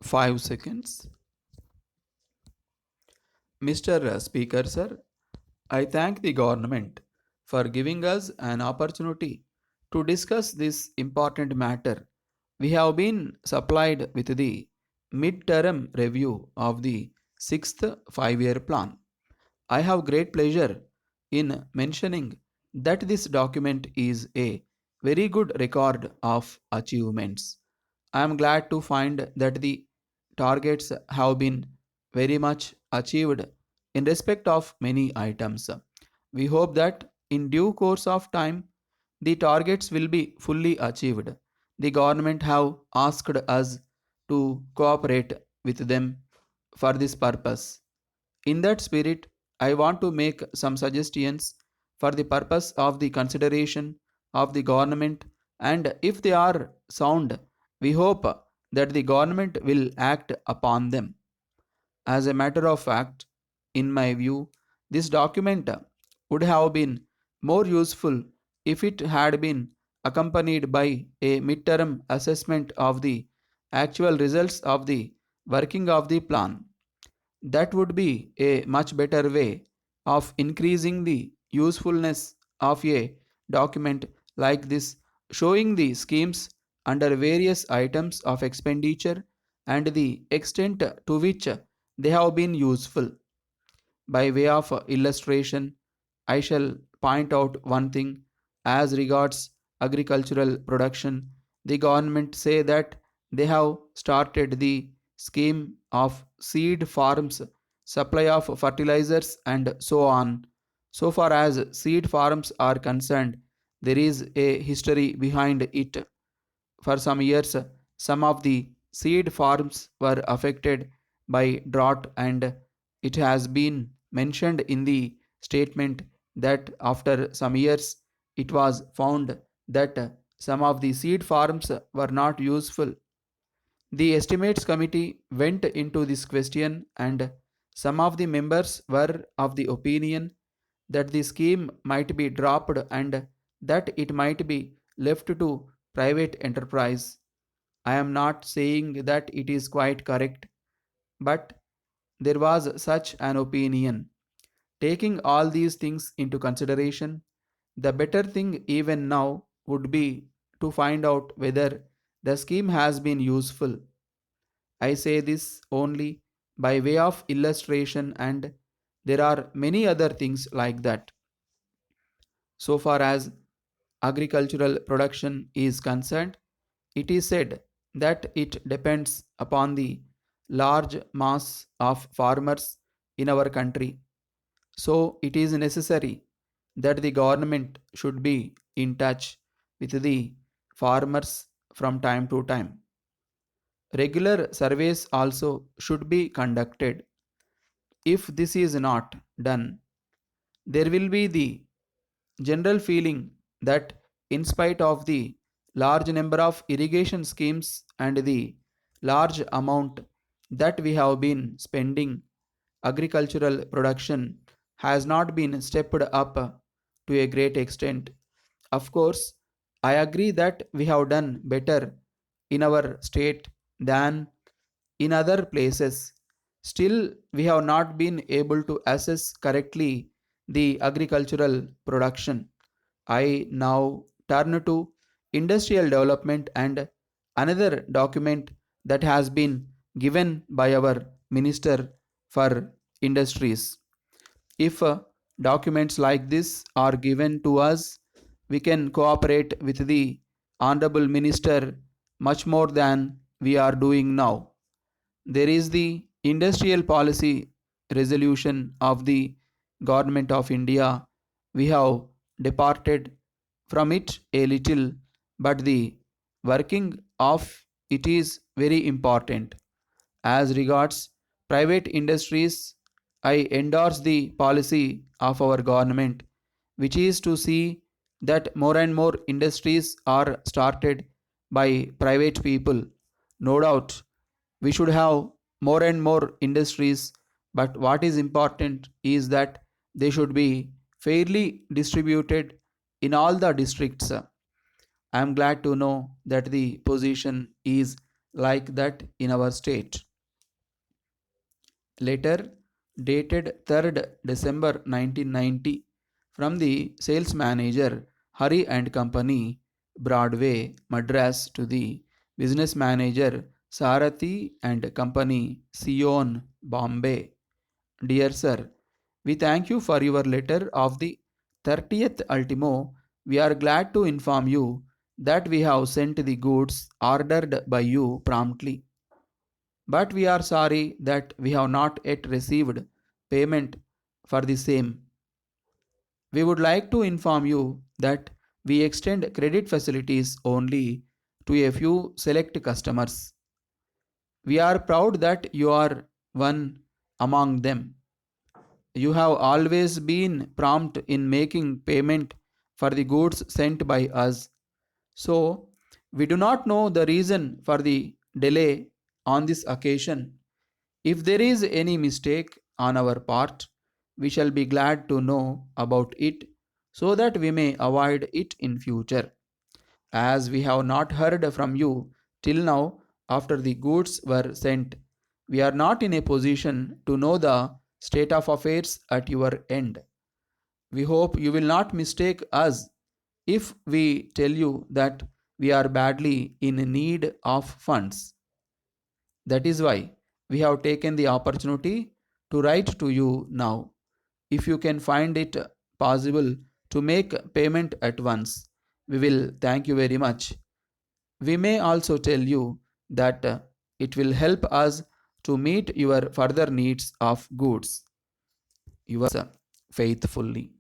5 seconds. Mr. Speaker, sir, I thank the government for giving us an opportunity to discuss this important matter. We have been supplied with the mid-term review of the sixth five-year plan. I have great pleasure in mentioning that this document is a very good record of achievements. I am glad to find that the targets have been very much achieved in respect of many items. We hope that in due course of time the targets will be fully achieved. The government have asked us to cooperate with them for this purpose. In that spirit, I want to make some suggestions for the purpose of the consideration of the government, and if they are sound, we hope that the government will act upon them. As a matter of fact, in my view, this document would have been more useful if it had been accompanied by a midterm assessment of the actual results of the working of the plan. That would be a much better way of increasing the usefulness of a document like this, showing the schemes under various items of expenditure and the extent to which they have been useful. By way of illustration, I shall point out one thing as regards agricultural production. The government say that they have started the scheme of seed farms, supply of fertilizers, and so on. So far as seed farms are concerned, there is a history behind it. For some years, some of the seed farms were affected by drought, and it has been mentioned in the statement that after some years it was found that some of the seed farms were not useful. The estimates committee went into this question, and some of the members were of the opinion that the scheme might be dropped and that it might be left to private enterprise. I am not saying that it is quite correct, but there was such an opinion. Taking all these things into consideration, the better thing even now would be to find out whether the scheme has been useful. I say this only by way of illustration, and there are many other things like that. So far as agricultural production is concerned, it is said that it depends upon the large mass of farmers in our country. So it is necessary that the government should be in touch with the farmers from time to time. Regular surveys also should be conducted. If this is not done, there will be the general feeling that, in spite of the large number of irrigation schemes and the large amount that we have been spending, agricultural production has not been stepped up to a great extent. Of course, I agree that we have done better in our state than in other places. Still, we have not been able to assess correctly the agricultural production. I now turn to industrial development and another document that has been given by our Minister for Industries. If documents like this are given to us, we can cooperate with the Honorable Minister much more than we are doing now. There is the industrial policy resolution of the Government of India. We have departed from it a little, but the working of it is very important. As regards private industries, I endorse the policy of our government, which is to see that more and more industries are started by private people. No doubt, we should have more and more industries, but what is important is that they should be fairly distributed in all the districts. I am glad to know that the position is like that in our state. Letter dated 3rd December 1990 from the sales manager Hari and Company, Broadway, Madras to the business manager Sarathi and Company, Sion, Bombay. Dear Sir, we thank you for your letter of the 30th ultimo. We are glad to inform you that we have sent the goods ordered by you promptly. But we are sorry that we have not yet received payment for the same. We would like to inform you that we extend credit facilities only to a few select customers. We are proud that you are one among them. You have always been prompt in making payment for the goods sent by us. So, we do not know the reason for the delay on this occasion. If there is any mistake on our part, we shall be glad to know about it so that we may avoid it in future. As we have not heard from you till now after the goods were sent, we are not in a position to know the state of affairs at your end. We hope you will not mistake us if we tell you that we are badly in need of funds. That is why we have taken the opportunity to write to you now. If you can find it possible to make payment at once, we will thank you very much. We may also tell you that it will help us to meet your further needs of goods. Yours faithfully.